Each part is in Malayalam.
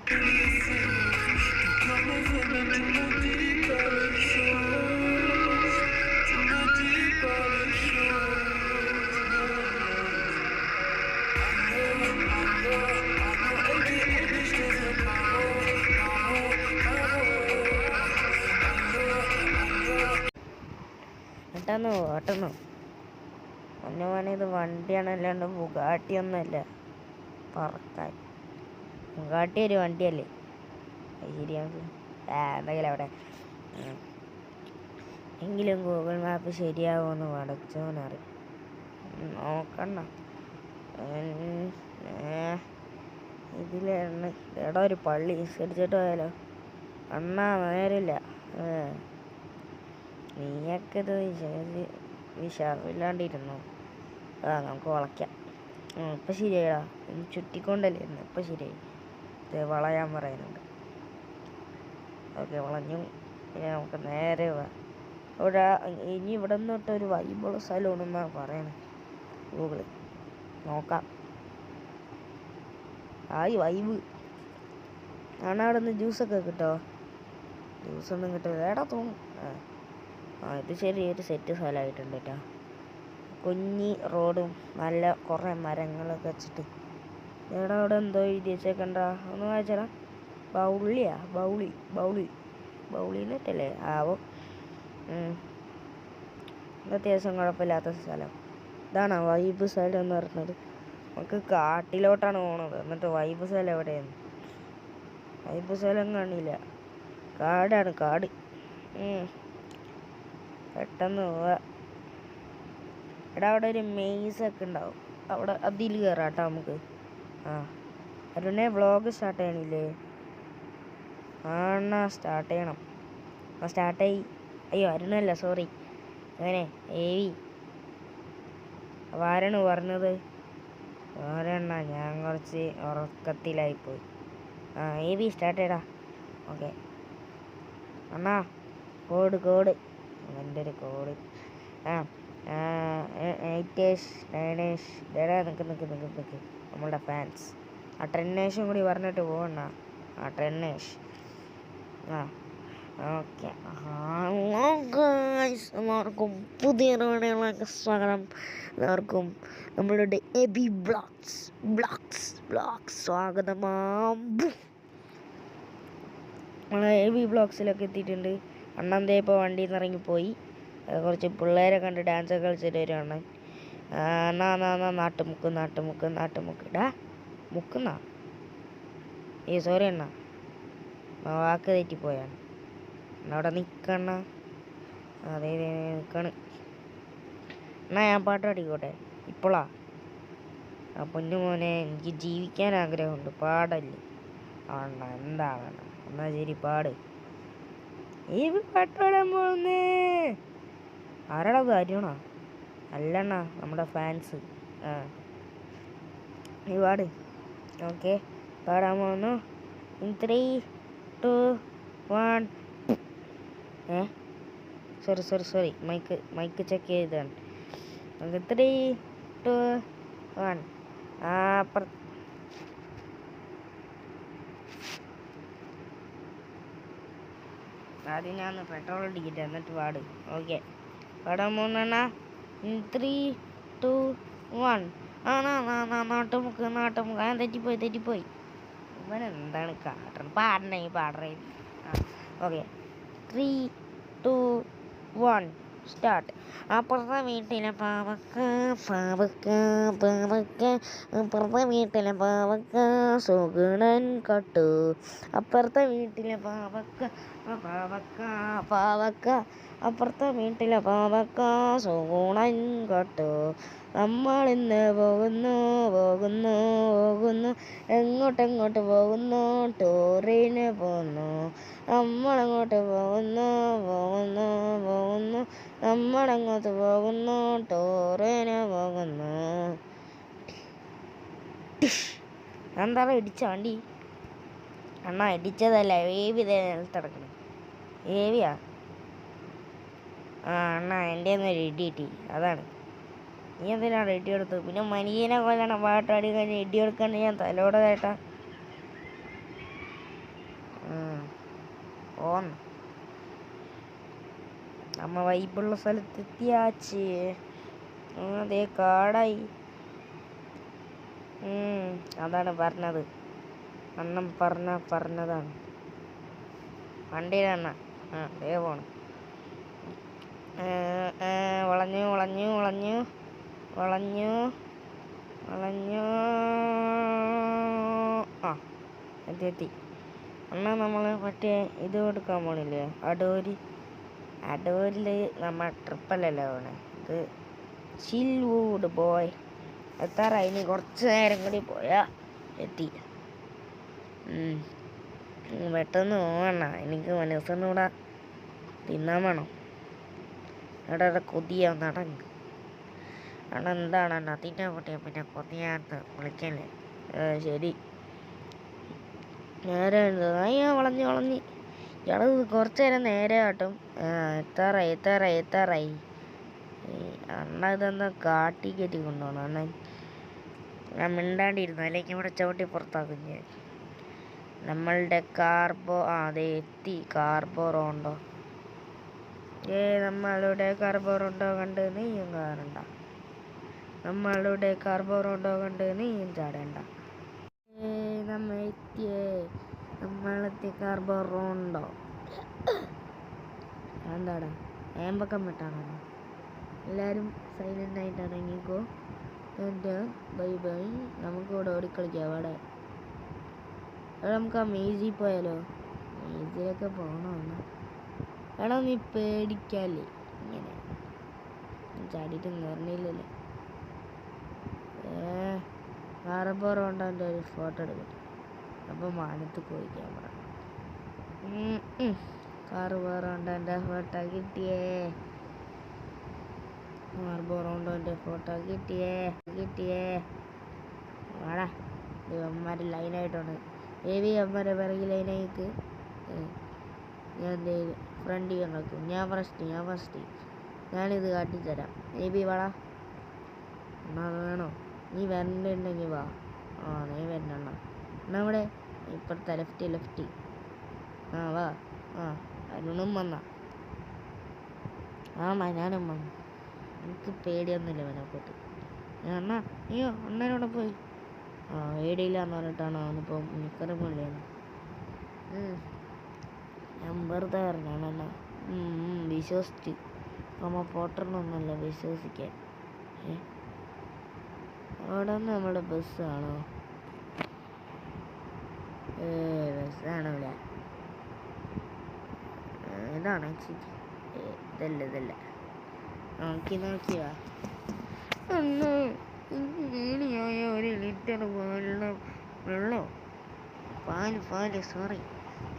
ഏട്ടാന്നോ ഏട്ടനോ ഒന്നുമാണ്. ഇത് വണ്ടിയാണ്, അല്ലാണ്ട് ബുഗാട്ടിയൊന്നുമല്ല. പറക്കാൻ ബുഗാട്ടി ഒരു വണ്ടിയല്ലേ? ശരിയാണ്. എന്തെങ്കിലും അവിടെ എങ്കിലും ഗൂഗിൾ മാപ്പ് ശരിയാവുമെന്ന് പടച്ചോനറിയും. നോക്കണ്ട. ഇതിലാണ് എടാ ഒരു പള്ളി അടിച്ചിട്ട് പോയാലോ? അണ്ണാ നേരില്ല. നീയൊക്കെ ഇത് വിഷാദില്ലാണ്ടിരുന്നു. നമുക്ക് വളയ്ക്കാം. ഇപ്പം ശരിയായിടാ. ചുറ്റിക്കൊണ്ടല്ലേ ഇരുന്നു. ഇപ്പം ശരിയായി. ഇത് വളയാൻ പറയുന്നുണ്ട്. ഓക്കെ, വളഞ്ഞു. പിന്നെ നമുക്ക് നേരെ ഇവിടെ ഇനി ഇവിടെ നിന്നിട്ടൊരു വൈബുള്ള സ്ഥലമാണെന്നാണ് പറയണത് ഗൂഗിള്. നോക്കാം. വൈബ് ആണ്. അവിടെ നിന്ന് ജ്യൂസൊക്കെ കിട്ടോ? ജ്യൂസൊന്നും കിട്ടില്ല ഏടാ തോന്നും. ഇത് ചെറിയൊരു സെറ്റ് സ്ഥലമായിട്ടുണ്ട് കേട്ടോ. കുഞ്ഞി റോഡും നല്ല കുറേ മരങ്ങളൊക്കെ വെച്ചിട്ട്. എടാ അവിടെ എന്തോ എഴുതി വെച്ചേക്കണ്ട, ഒന്ന് വായിച്ചടാ. ബൗളി എന്നിട്ടല്ലേ ആവോ. അത്യാവശ്യം കുഴപ്പമില്ലാത്ത സ്ഥലം. ഇതാണ് വൈബ് സ്ഥലം എന്ന് പറഞ്ഞത്. നമുക്ക് കാട്ടിലോട്ടാണ് പോണത്. എന്നിട്ട് വൈബ് സ്ഥലം എവിടെയാണ്? വൈബ് സ്ഥലം കാണില്ല. കാടാണ്, കാട്. പെട്ടെന്ന് പോവാ. അവിടെ ഒരു മെയ്സൊക്കെ ഉണ്ടാവും. അവിടെ അതിൽ കയറാം കേട്ടോ നമുക്ക്. അരുണെ വ്ളോഗ് സ്റ്റാർട്ട് ചെയ്യണില്ലേ? സ്റ്റാർട്ട് ചെയ്യണം. സ്റ്റാർട്ടായി. അയ്യോ അരുണല്ല, സോറി. അങ്ങനെ ഏവി അപ്പോൾ ആരാണ് പറഞ്ഞത്? ആരെണ്ണ? ഞാൻ കുറച്ച് ഉറക്കത്തിലായിപ്പോയി. ഏവി സ്റ്റാർട്ട് ചെയ്യടാ. ഓക്കെ അണ്ണാ, കോഡ് എൻ്റെ ഒരു കോഡ്. 8 നിൽക്ക് നമ്മളുടെ ഫാൻസ്. 10 കൂടി പറഞ്ഞിട്ട് പോകണ. 10. ഓക്കെ. ഹലോ ഗായ്സ്, എല്ലാവർക്കും പുതിയൊരു വീഡിയോയിലേക്ക് സ്വാഗതം. എല്ലാവർക്കും നമ്മളുടെ എബി ബ്ലോഗ്സ് സ്വാഗതമാം. നമ്മൾ എബി ബ്ലോഗ്സിലൊക്കെ എത്തിയിട്ടുണ്ട്. അണ്ണന്തേ ഇപ്പോൾ വണ്ടിയിൽ നിന്ന് ഇറങ്ങിപ്പോയി. കുറച്ച് പിള്ളേരെ കണ്ട് ഡാൻസൊക്കെ കളിച്ചിട്ട് വരുവാണ്. നാട്ടുമുക്ക് ഡാ മുക്കുന്ന. സോറി അണ്ണ, വാക്ക് തെറ്റിപ്പോയാണ്. അവിടെ നിൽക്കണ്ണ. അതെ നിൽക്കണ്. എന്നാ ഞാൻ പാട്ട് പാടിക്കോട്ടെ ഇപ്പോളാ? പൊന്നു മോനെ, എനിക്ക് ജീവിക്കാൻ ആഗ്രഹമുണ്ട്, പാടല്ലേ? ആണ എന്താകണ? എന്നാ ശരി, പാട്. ഈ പാട്ട് പാടാൻ പോകുന്നേ ആരാടാ? അത് അരുണാ? അല്ലണ്ണ, നമ്മുടെ ഫാൻസ്. നീ പാട്. ഓക്കെ, പാടാൻ പോകുന്നു. 3, 2, 1. സോറി മൈക്ക് ചെക്ക് ചെയ്താണ്. 3, 2, 1. ആദ്യം ഞാൻ പെട്രോൾ അടിക്കട്ടെ, എന്നിട്ട് പാട്. ഓക്കെ, പാടാൻ പോകുന്ന 3, 2, 1. നാട്ടുമുക്ക്. ഞാൻ തെറ്റിപ്പോയി. ഇവനെന്താണ് കാട്ടണം? പാടണേ. Okay, 3, 2, 1 start. അപ്പുറത്തെ വീട്ടിലെ പാവക്ക അപ്പുറത്തെ വീട്ടിലെ പാവക്ക സുഗുണൻ കട്ടു. അപ്പുറത്തെ വീട്ടിലെ പാവക്ക അപ്പുറത്തെ വീട്ടിലെ പാവക്ക സുഗുണൻ കട്ടു. നമ്മളിന്ന് പോകുന്നു എങ്ങോട്ട് പോകുന്നു? ടൂറിന് പോകുന്നു. നമ്മളങ്ങോട്ട് പോകുന്നു നമ്മളങ്ങോട്ട് പോകുന്നു. ടൂറിന് പോകുന്നു. എന്താ ഇടിച്ച വണ്ടി? അണ്ണാ ഇടിച്ചതല്ല, ഏവി നിലത്തിടക്കണം. ഏവിയാ? അണ്ണാ എൻ്റെ ഒന്നൊരു ഇടി കിട്ടി, അതാണ്. നീ എന്തിനാണ് ഇടി എടുത്തത്? പിന്നെ മനുഷ്യനെ കൊല്ലണം പാട്ടാടി കഴിഞ്ഞ് ഇടി എടുക്കണ്ട് ഞാൻ തലോടെ കേട്ടാ. ഓന്ന് നമ്മ വൈബുള്ള സ്ഥലത്തെത്തിയാച്ചേ. അതേ കാടായി. അതാണ് പറഞ്ഞത്, അണ്ണൻ പറഞ്ഞതാണ്. വണ്ടിയിലെണ്ണ ദേ പോണ്. വളഞ്ഞു വളഞ്ഞു വളഞ്ഞു വളഞ്ഞു വളഞ്ഞു. എത്തി. എന്നാൽ നമ്മൾ മറ്റേ ഇത് കൊടുക്കാൻ പോണില്ലേ, അടൂരിൽ നമ്മൾ ട്രിപ്പല്ലല്ലോ പോണേ, ഇത് ചിൽവുഡ് ബോയ്. എത്താറായി, ഇനി കുറച്ച് നേരം കൂടി പോയാ എത്തി. പെട്ടെന്ന് പോകണ്ട, എനിക്ക് മനസ്സിനൂടെ തിന്നാൻ വേണം. അവിടെ കൊതിയാ നടങ്ങ്. അവിടെ എന്താണ് തിന്നാൻ പൊട്ടിയാൽ പിന്നെ കൊതിയാന്ന് വിളിക്കല്ലേ. ശരി, നേരെ അയ്യോ വളഞ്ഞ് ഇയാൾ കുറച്ച് നേരം നേരെ കാട്ടും. എത്താറായി. അണ്ണ ഇതൊന്ന് കാട്ടി കയറ്റി കൊണ്ടുപോകണം. അണ്ണൻ ഞാൻ മിണ്ടാണ്ടിരുന്നു, അല്ലെങ്കിൽ ഇവിടെ ചവിട്ടി പുറത്താക്കും ഞാൻ. നമ്മളുടെ അതെ എത്തി. കാർബോറോണ്ടോ നമ്മളുടെ കാർബോറോണ്ടോ കണ്ട് നീയും കാണണ്ട. നമ്മളുടെ കാർബോറോണ്ടോ കണ്ട് നീയും ചാടേണ്ട. നമ്മ എത്തിയേ, നമ്മളെത്തി കാർബോറോണ്ടോ. എന്താടാ ഏമ്പക്കം വിട്ടാണോ? എല്ലാവരും സൈലൻ്റ് ആയിട്ട് ഇറങ്ങിക്കോ. എൻ്റെ ബൈ. നമുക്ക് ഇവിടെ ഓടിക്കളിക്കാം. അവിടെ നമുക്ക് ആ മേജിൽ പോയാലോ? മേജിലൊക്കെ പോകണമെന്ന് എടാ, നീ പേടിക്കാല്ലേ, ഇങ്ങനെ ചാടിയിട്ട് കയറണില്ലല്ലോ. കാർബോറോണ്ടോൻ്റെ ഒരു ഫോട്ടോ എടുക്കട്ടെ. അപ്പോൾ മാനത്ത് പോയി ക്യാമറ. കാർബോറോണ്ടോൻ്റെ ഫോട്ടോ കിട്ടിയേ. കാർബോറോണ്ടോൻ്റെ ഫോട്ടോ കിട്ടിയേ. വാടാ, അമ്മമാർ ലൈനായിട്ടുണ്ട്. അമ്മമാരെ പിറകിൽ ലൈനായിക്ക്. ഞാൻ ഫ്രണ്ടിൽ നോക്കും. ഞാൻ ഫസ്റ്റ്. ഞാനിത് കാട്ടിത്തരാം. വാടാ. എന്നാ വേണോ? നീ വരണ്ടുണ്ടെങ്കിൽ വാ. നീ വരണ്ട. എന്നാ ഇവിടെ ഇപ്പുറത്തെ ലെഫ്റ്റ്. വാ. അരുണും വന്ന. ഞാനും വന്നു. എനിക്ക് പേടിയൊന്നുമില്ല അവനെപ്പോട്ട്. അയ്യോ അണ്ണനോടെ പോയി. പേടിയില്ലാന്ന് പറഞ്ഞിട്ടാണ് അവനിപ്പോൾ നിക്കറും കൊള്ളിയെന്ന്. ഞാൻ വെറുതെ പറഞ്ഞാണല്ല. വിശ്വസിച്ച് നമ്മ പോട്ടറിനൊന്നുമല്ല വിശ്വസിക്കാൻ. അവിടെ നിന്ന് നമ്മുടെ ബസ്സാണോ? ബസ്സാണല്ല, ഇതാണ്. ഇതല്ല നോക്കിയാ ഏണിയായ 1 ലിറ്റർ വെള്ളോ പാല് സോറി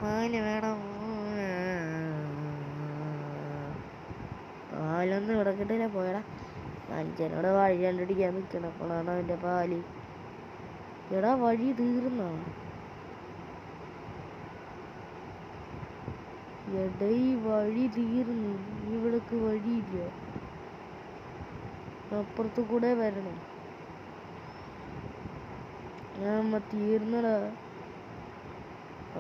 പാല് വേണം. പാലൊന്നും ഇവിടെ കിട്ടില്ല. പോയടാ, മനുഷ്യനോട് വഴി കണ്ടുപിടിക്കാൻ നിൽക്കണം. അപ്പോഴാണ് അവൻ്റെ പാല്. എടാ വഴി തീർന്നോ? ഈ വഴി തീർന്നു. ഇവിടേക്ക് വഴിയില്ല. അപ്പുറത്ത് കൂടെ വരണം. ഞാൻ തീർന്നടാ.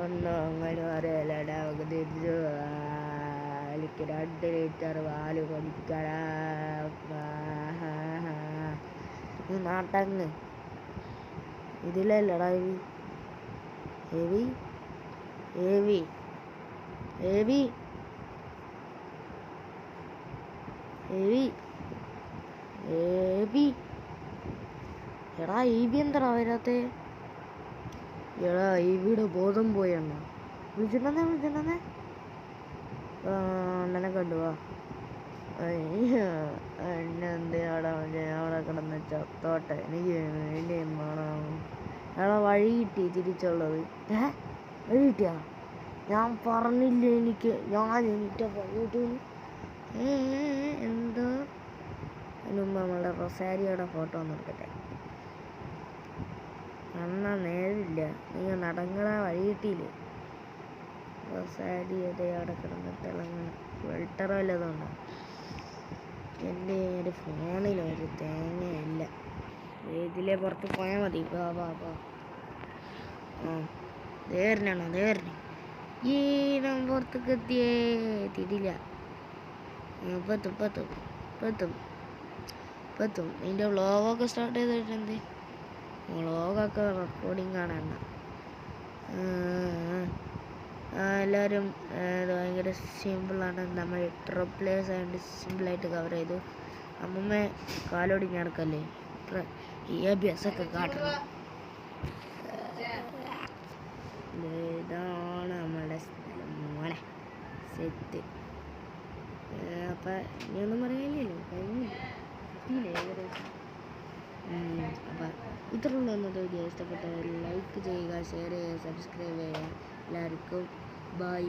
അങ്ങനെ അറിയാലടാ. 2 ലിറ്റർ പാല് കുടിക്കടാ. നാട്ടങ്ങ് ഇതിലല്ലടാ ഹെവി. എടാ എന്താടാ വരാത്തെ? എടാ ഇവിടെ ബോധം പോയെണ്ണ. വിളിച്ചിട്ടുണ്ടെന്നേ അണ്ണനെ കണ്ടുവാ. എന്നെന്തിനാടാ അവിടെ കിടന്ന് ചത്തോട്ടെ. എനിക്ക് വേണ്ടിയും വേണം. എടാ വഴി കിട്ടി തിരിച്ചുള്ളത്. വഴി കിട്ടിയാ? ഞാൻ പറഞ്ഞില്ലേ എനിക്ക് പറഞ്ഞിട്ട്. എന്തോ അതിനുമ്പ് നമ്മളുടെ റൊസാരിയുടെ ഫോട്ടോ ഒന്ന് എടുക്കട്ടെ. അണ്ണ നേരില്ല, നിങ്ങൾ നടങ്ങളാ വഴി കിട്ടിയില്ലേ? റൊസാരി അവിടെ കിടന്ന് തിളങ്ങണം. ഫിൽട്ടർ വല്ലതുണ്ടോ? എൻ്റെ ഒരു ഫോണിലൊരു തേങ്ങയില്ല. ഇതിലെ പുറത്ത് പോയാൽ മതി. വാ. ദേവരനാണോ? ഈ ഞാൻ പുറത്തേക്ക് എത്തിയേ എത്തിയിട്ടില്ല. ഇപ്പം എത്തും. ഇതിൻ്റെ വ്ളോഗൊക്കെ സ്റ്റാർട്ട് ചെയ്തിട്ടുണ്ട്. വ്ളോഗൊക്കെ റെക്കോർഡിങ് കാണണ്ട. എല്ലാവരും ഭയങ്കര സിമ്പിളാണ്. നമ്മൾ ട്രിപ്ലേഴ്സ് ആയതുകൊണ്ട് സിമ്പിളായിട്ട് കവർ ചെയ്തു. അമ്മമ്മ കാലോടി നടക്കല്ലേ, ഈ അഭ്യാസമൊക്കെ കാട്ടണം. ഇതാണ് നമ്മളുടെ സ്ഥലം മോനെ, സെറ്റ്. അപ്പം ഇനിയൊന്നും പറയാനില്ലല്ലോ, കഴിഞ്ഞില്ലേ ഏകദേശം. അപ്പം ഇത്രയുള്ള ഇന്നത്തെ വീഡിയോ ഇഷ്ടപ്പെട്ടവർ ലൈക്ക് ചെയ്യുക, ഷെയർ ചെയ്യുക, സബ്സ്ക്രൈബ് ചെയ്യുക. എല്ലാവർക്കും ബൈ.